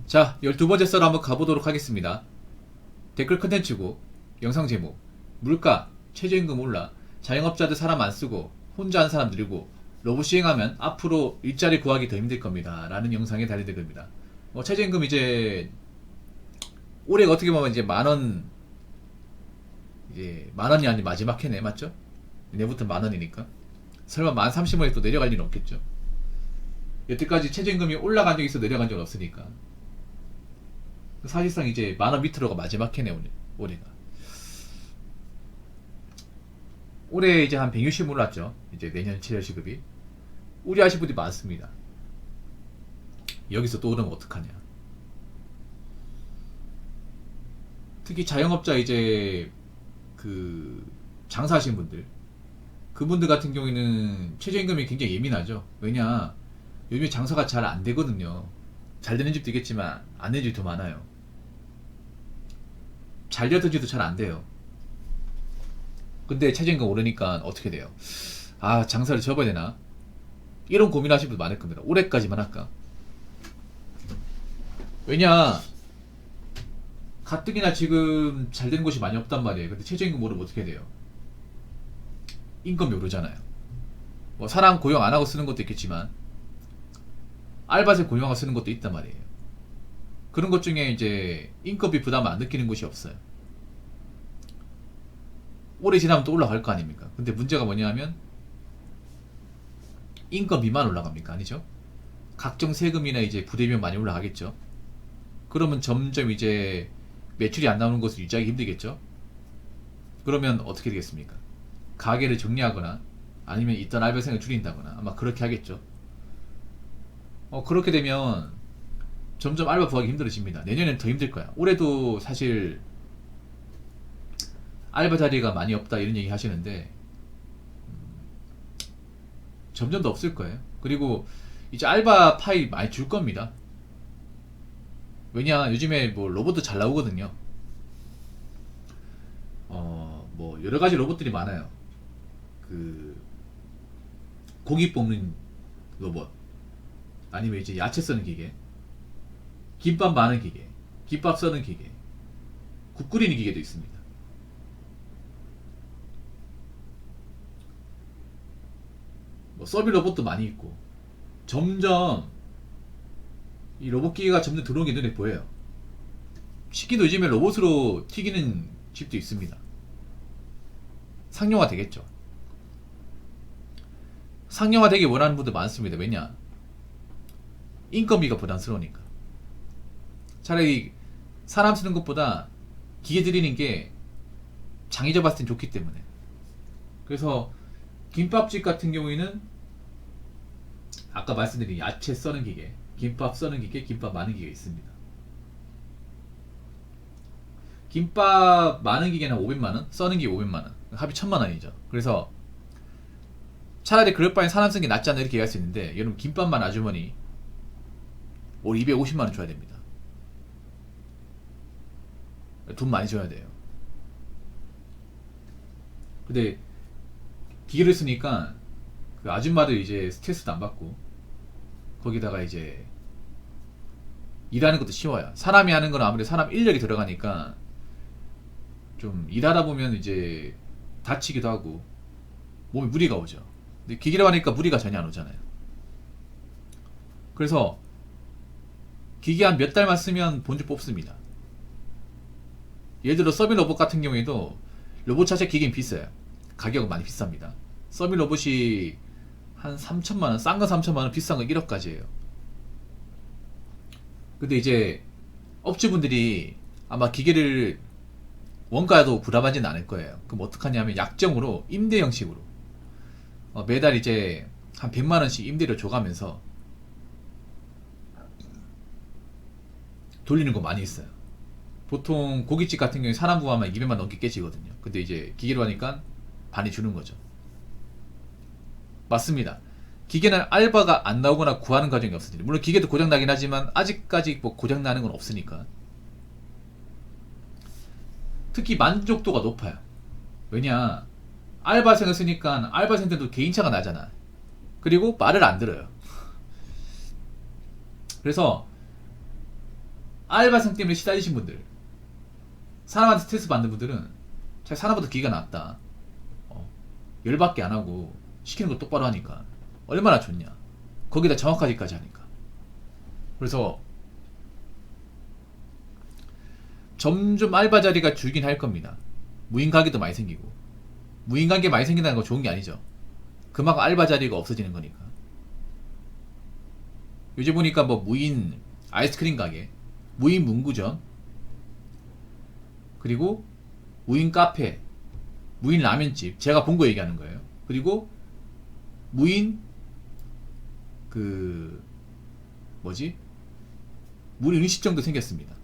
자, 12번째 썰 한번 가보도록 하겠습니다. 댓글 컨텐츠고, 영상 제목, 물가, 최저임금 올라, 자영업자들 사람 안 쓰고, 혼자 한 사람 늘고, 로봇 시행하면 앞으로 일자리 구하기 더 힘들 겁니다. 라는 영상에 달린 댓글입니다. 최저임금 이제, 올해가 어떻게 보면 이제 만원이 아닌 마지막 해네, 맞죠? 내부터 만원이니까. 설마 1030원에 또 내려갈 일은 없겠죠. 여태까지 최저임금이 올라간 적이 있어 내려간 적은 없으니까. 사실상 이제 만원 밑으로가 마지막 해네, 올해가. 올해 이제 한 160 올랐죠. 이제 내년 최저시급이. 우려하실 분들이 많습니다. 여기서 또 오르면 어떡하냐. 특히 자영업자 이제 장사하시는 분들, 그분들 같은 경우에는 최저임금이 굉장히 예민하죠. 왜냐, 요즘에 장사가 잘 안 되거든요. 잘 되는 집도 있겠지만 안 되는 집도 많아요. 잘 되던 집도 잘 안 돼요. 근데 최저임금 오르니까 어떻게 돼요? 아, 장사를 접어야 되나? 이런 고민하시는 분들 많을 겁니다. 올해까지만 할까? 왜냐, 가뜩이나 지금 잘 되는 곳이 많이 없단 말이에요. 근데 최저임금 오르면 어떻게 돼요? 임금이 오르잖아요. 뭐 사람 고용 안 하고 쓰는 것도 있겠지만 알바생 고용하고 쓰는 것도 있단 말이에요. 그런 것 중에 이제 인건비 부담을 안 느끼는 곳이 없어요. 오래 지나면 또 올라갈 거 아닙니까? 근데 문제가 뭐냐면 인건비만 올라갑니까? 아니죠? 각종 세금이나 이제 부대비용 많이 올라가겠죠. 그러면 점점 이제 매출이 안 나오는 것을 유지하기 힘들겠죠. 그러면 어떻게 되겠습니까? 가게를 정리하거나 아니면 있던 알바생을 줄인다거나 아마 그렇게 하겠죠. 그렇게 되면 점점 알바 구하기 힘들어집니다. 내년엔 더 힘들 거야. 올해도 사실 알바 자리가 많이 없다 이런 얘기 하시는데 점점 더 없을 거예요. 그리고 이제 알바 파이 많이 줄 겁니다. 왜냐, 요즘에 뭐 로봇도 잘 나오거든요. 뭐 여러 가지 로봇들이 많아요. 고기 뽑는 로봇, 아니면 이제 야채 써는 기계, 김밥 마는 기계, 김밥 써는 기계, 국 끓이는 기계도 있습니다. 뭐 서비 로봇도 많이 있고, 점점 이 로봇 기계가 점점 들어오는 게 눈에 보여요. 치킨도 요즘에 로봇으로 튀기는 집도 있습니다. 상용화 되겠죠. 상용화 되기 원하는 분들 많습니다. 왜냐, 인건비가 부담스러우니까. 차라리 사람 쓰는 것보다 기계 들이는 게 장의적 봤을 땐 좋기 때문에. 그래서 김밥집 같은 경우에는 아까 말씀드린 야채 써는 기계, 김밥 써는 기계, 김밥 마는 기계가 있습니다. 김밥 마는 기계는 500만원, 써는 기계 500만원, 합이 1000만원이죠. 그래서 차라리 그럴 바엔 사람 쓰는 게 낫지 않나 이렇게 얘기할 수 있는데, 여러분 김밥만 아주머니 올 250만원 줘야 됩니다. 돈 많이 줘야 돼요. 근데 기계를 쓰니까 그 아줌마들 이제 스트레스도 안 받고, 거기다가 이제 일하는 것도 쉬워요. 사람이 하는 건 아무래도 사람 인력이 들어가니까 좀 일하다 보면 이제 다치기도 하고 몸에 무리가 오죠. 근데 기계로 하니까 무리가 전혀 안 오잖아요. 그래서 기계 한 몇 달만 쓰면 본주 뽑습니다. 예를 들어 서비 로봇 같은 경우에도 로봇 자체 기계는 비싸요. 가격은 많이 비쌉니다. 서비 로봇이 한 3천만원, 싼 건 3천만원, 비싼 건 1억까지예요. 근데 이제 업주분들이 아마 기계를 원가도 부담하지는 않을 거예요. 그럼 어떡하냐면 약정으로 임대 형식으로 매달 이제 한 100만원씩 임대료 줘가면서 돌리는 거 많이 있어요. 보통 고깃집 같은 경우에 사람 구하면 200만 넘게 깨지거든요. 근데 이제 기계로 하니까 반이 주는 거죠. 맞습니다. 기계는 알바가 안 나오거나 구하는 과정이 없습니다. 물론 기계도 고장 나긴 하지만 아직까지 뭐 고장 나는 건 없으니까. 특히 만족도가 높아요. 왜냐, 알바생을 쓰니까 알바생들도 개인차가 나잖아. 그리고 말을 안 들어요. 그래서 알바생 때문에 시달리신 분들, 사람한테 스트레스 받는 분들은 자기 사람보다 기가 낫다. 열받게 안 하고 시키는 거 똑바로 하니까 얼마나 좋냐. 거기다 정확하기까지 하니까. 그래서 점점 알바 자리가 줄긴 할 겁니다. 무인 가게도 많이 생기고. 무인 가게 많이 생긴다는 건 좋은 게 아니죠. 그만큼 알바 자리가 없어지는 거니까. 요즘 보니까 뭐 무인 아이스크림 가게, 무인 문구점, 그리고 무인 카페, 무인 라면집, 제가 본 거 얘기하는 거예요. 그리고 무인 무인 음식점도 생겼습니다.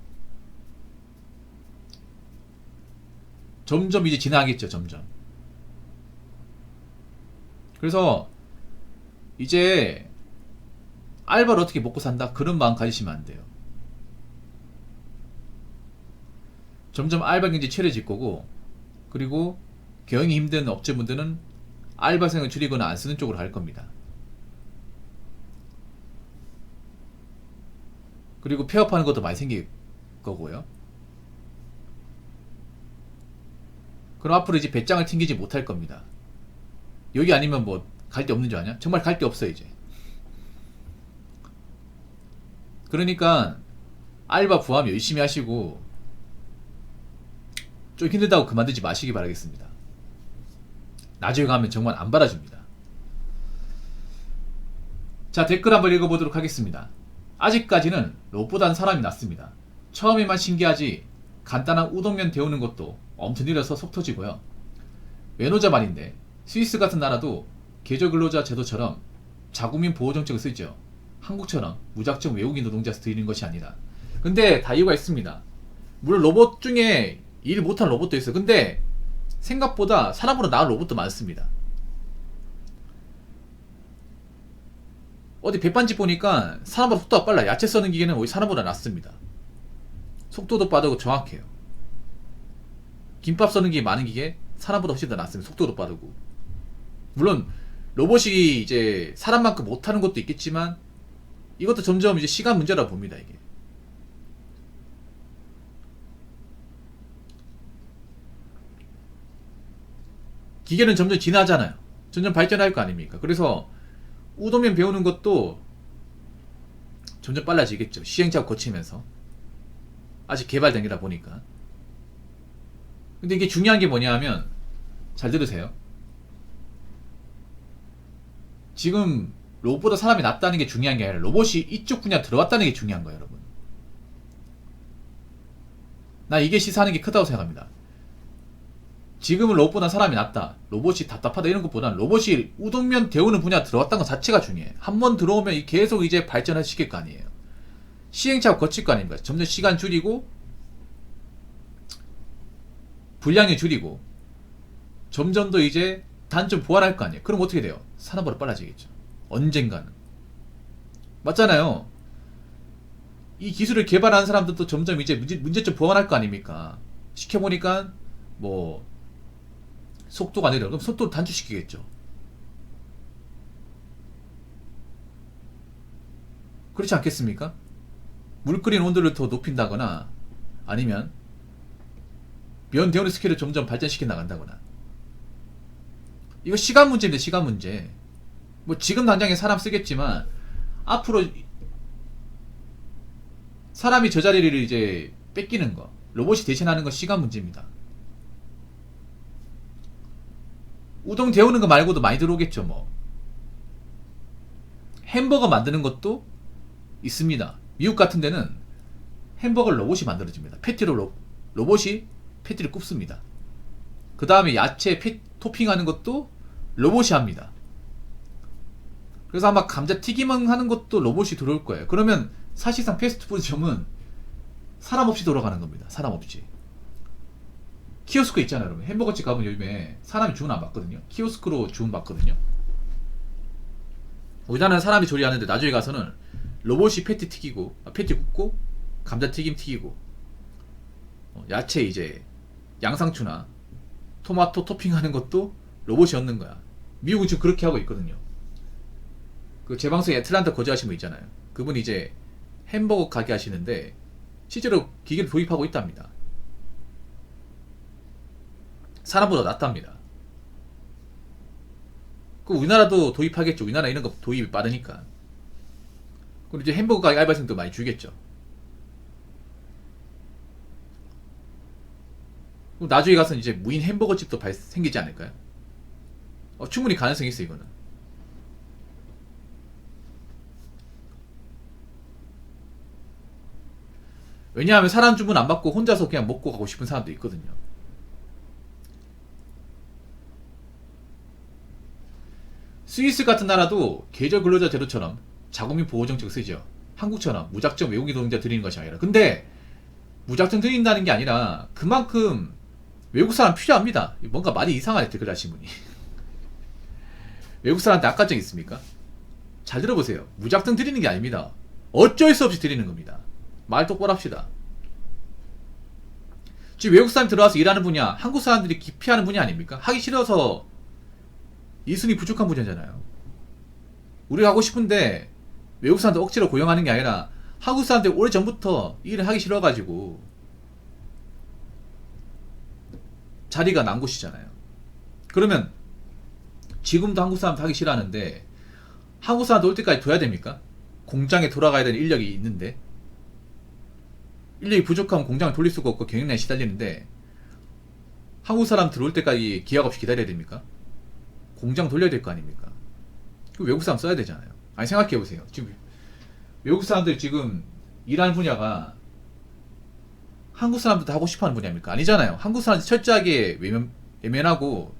점점 이제 진화하겠죠. 점점. 그래서 이제 알바를 어떻게 먹고 산다? 그런 마음 가지시면 안 돼요. 점점 알바 경제 치열해질 거고, 그리고 경영이 힘든 업체분들은 알바생을 줄이거나 안 쓰는 쪽으로 갈 겁니다. 그리고 폐업하는 것도 많이 생길 거고요. 그럼 앞으로 이제 배짱을 튕기지 못할 겁니다. 여기 아니면 뭐 갈 데 없는 줄 아냐? 정말 갈 데 없어요 이제. 그러니까 알바 부함 열심히 하시고 좀 힘들다고 그만두지 마시기 바라겠습니다. 나중에 가면 정말 안 받아줍니다. 자, 댓글 한번 읽어보도록 하겠습니다. 아직까지는 로봇보다는 사람이 낫습니다. 처음에만 신기하지 간단한 우동면 데우는 것도 엄청 느려서 속 터지고요. 외노자 말인데 스위스 같은 나라도 계절근로자 제도처럼 자국민 보호정책을 쓰죠. 한국처럼 무작정 외국인 노동자 들이는 것이 아니라. 근데 다 이유가 있습니다. 물론 로봇 중에 일 못하는 로봇도 있어요. 근데 생각보다 사람보다 나은 로봇도 많습니다. 어디 백반집 보니까 사람보다 속도가 빨라. 야채 써는 기계는 오히려 사람보다 낫습니다. 속도도 빠르고 정확해요. 김밥 써는 기계 많은 기계 사람보다 훨씬 더 낫습니다. 속도도 빠르고. 물론 로봇이 이제 사람만큼 못하는 것도 있겠지만 이것도 점점 이제 시간 문제라고 봅니다. 이게 기계는 점점 진화하잖아요. 점점 발전할 거 아닙니까? 그래서 우동면 배우는 것도 점점 빨라지겠죠. 시행착오 거치면서. 아직 개발 단계다 보니까. 근데 이게 중요한 게 뭐냐 하면, 잘 들으세요. 지금 로봇보다 사람이 낫다는 게 중요한 게 아니라 로봇이 이쪽 분야 들어왔다는 게 중요한 거예요, 여러분. 나 이게 시사하는 게 크다고 생각합니다. 지금은 로봇보다 사람이 낫다, 로봇이 답답하다 이런 것보다는 로봇이 우동면 데우는 분야 들어왔다는 것 자체가 중요해. 한번 들어오면 계속 이제 발전을 시킬 거 아니에요. 시행착오 거칠 거 아닙니까? 점점 시간 줄이고 분량이 줄이고 점점 더 이제 단점 보완할 거 아니에요. 그럼 어떻게 돼요? 사람보다 빨라지겠죠. 언젠가는. 맞잖아요. 이 기술을 개발하는 사람들도 점점 이제 문제점 보완할 거 아닙니까? 시켜보니까 뭐 속도가 느려. 그럼 속도를 단축시키겠죠. 그렇지 않겠습니까? 물 끓이는 온도를 더 높인다거나 아니면 면 데우는 스킬을 점점 발전시켜 나간다거나. 이거 시간 문제인데, 시간 문제. 뭐 지금 당장에 사람 쓰겠지만 앞으로 사람이 저 자리를 이제 뺏기는 거, 로봇이 대신하는 건 시간 문제입니다. 우동 데우는 거 말고도 많이 들어오겠죠. 뭐 햄버거 만드는 것도 있습니다. 미국 같은 데는 햄버거를 로봇이 만들어줍니다. 패티로 로봇이 패티를 굽습니다. 그 다음에 야채 토핑하는 것도 로봇이 합니다. 그래서 아마 감자튀김 하는 것도 로봇이 들어올 거예요. 그러면 사실상 패스트푸드점은 사람 없이 돌아가는 겁니다. 사람 없이. 키오스크 있잖아요, 여러분. 햄버거집 가면 요즘에 사람이 주문 안 받거든요. 키오스크로 주문 받거든요. 우리나라는 사람이 조리하는데 나중에 가서는 로봇이 패티 튀기고, 패티 굽고, 감자튀김 튀기고, 야채 이제 양상추나 토마토 토핑하는 것도 로봇이 얻는 거야. 미국은 지금 그렇게 하고 있거든요. 그 제 방송에 애틀란타 거주하신 분 있잖아요. 그분이 이제 햄버거 가게 하시는데 실제로 기계를 도입하고 있답니다. 사람보다 낫답니다. 그 우리나라도 도입하겠죠. 우리나라 이런 거 도입이 빠르니까. 그리고 이제 햄버거 가게 알바생도 많이 줄겠죠. 그럼 나중에 가서 이제 무인 햄버거 집도 생기지 않을까요? 충분히 가능성이 있어 이거는. 왜냐하면 사람 주문 안 받고 혼자서 그냥 먹고 가고 싶은 사람도 있거든요. 스위스 같은 나라도 계절 근로자 제도처럼 자국민 보호정책을 쓰죠. 한국처럼 무작정 외국인 노동자 들이는 것이 아니라. 근데 무작정 들인다는 게 아니라 그만큼 외국 사람 필요합니다. 뭔가 말이 이상하네 댓글 하신 분이. 외국 사람한테 악감정 있습니까? 잘 들어보세요. 무작정 들이는 게 아닙니다. 어쩔 수 없이 들이는 겁니다. 말 똑바로 합시다. 지금 외국 사람이 들어와서 일하는 분야, 한국 사람들이 기피하는 분야 아닙니까? 하기 싫어서 이순이 부족한 분야잖아요. 우리가 하고 싶은데 외국 사람들 억지로 고용하는 게 아니라 한국 사람들이 오래전부터 일을 하기 싫어가지고 자리가 난 곳이잖아요. 그러면 지금도 한국 사람들 하기 싫어하는데 한국 사람들 올 때까지 둬야 됩니까? 공장에 돌아가야 되는 인력이 있는데 인력이 부족하면 공장을 돌릴 수가 없고 경영난에 시달리는데 한국 사람 들어올 때까지 기약 없이 기다려야 됩니까? 공장 돌려야 될 거 아닙니까? 외국 사람 써야 되잖아요. 아니 생각해보세요. 지금 외국 사람들 지금 일하는 분야가 한국 사람들도 하고 싶어하는 분야입니까? 아니잖아요. 한국 사람들이 철저하게 외면하고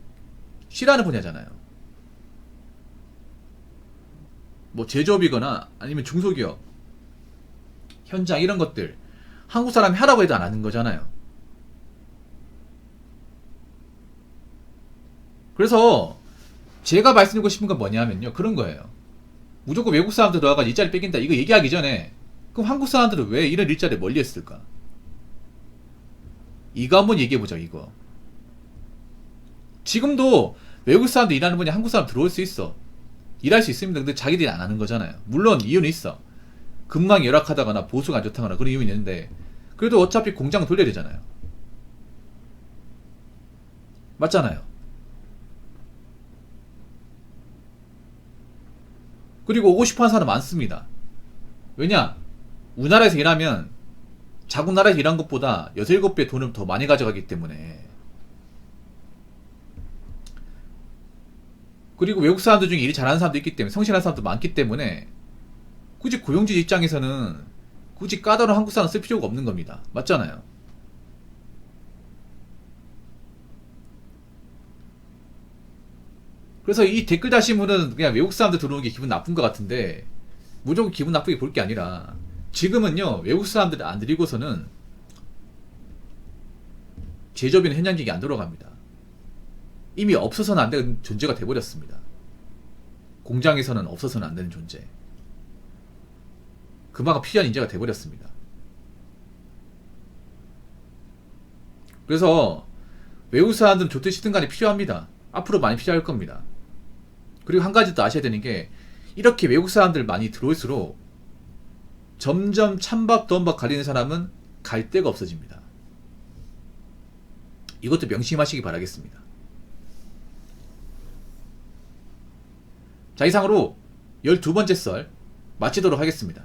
싫어하는 분야잖아요. 뭐 제조업이거나 아니면 중소기업 현장 이런 것들 한국 사람이 하라고 해도 안 하는 거잖아요. 그래서 제가 말씀드리고 싶은 건 뭐냐면요, 그런 거예요. 무조건 외국 사람들 들어와가 일자리 뺏긴다 이거 얘기하기 전에 그럼 한국 사람들은 왜 이런 일자리에 멀리 했을까? 이거 한번 얘기해보자. 이거 지금도 외국 사람들 일하는 분이 한국 사람 들어올 수 있어. 일할 수 있습니다. 근데 자기들이 안 하는 거잖아요. 물론 이유는 있어. 근무량이 열악하다거나 보수가 안 좋다거나 그런 이유는 있는데 그래도 어차피 공장 돌려야 되잖아요. 맞잖아요. 그리고 오고 싶어하는 사람 많습니다. 왜냐? 우리나라에서 일하면 자국 나라에서 일한 것보다 6, 7배 돈을 더 많이 가져가기 때문에. 그리고 외국 사람들 중에 일 잘하는 사람도 있기 때문에 성실한 사람도 많기 때문에 굳이 고용주 입장에서는 굳이 까다로운 한국 사람 쓸 필요가 없는 겁니다. 맞잖아요. 그래서 이 댓글 다신 분은 그냥 외국 사람들 들어오는 게 기분 나쁜 것 같은데 무조건 기분 나쁘게 볼 게 아니라 지금은요 외국 사람들 안 들이고서는 제조업이나 현장직이 안 들어갑니다. 이미 없어서는 안 되는 존재가 돼버렸습니다. 공장에서는 없어서는 안 되는 존재. 그만큼 필요한 인재가 돼버렸습니다. 그래서 외국 사람들은 좋든 싫든 간에 필요합니다. 앞으로 많이 필요할 겁니다. 그리고 한 가지 더 아셔야 되는 게 이렇게 외국 사람들 많이 들어올수록 점점 찬밥 더운밥 가리는 사람은 갈 데가 없어집니다. 이것도 명심하시기 바라겠습니다. 자, 이상으로 12번째 썰 마치도록 하겠습니다.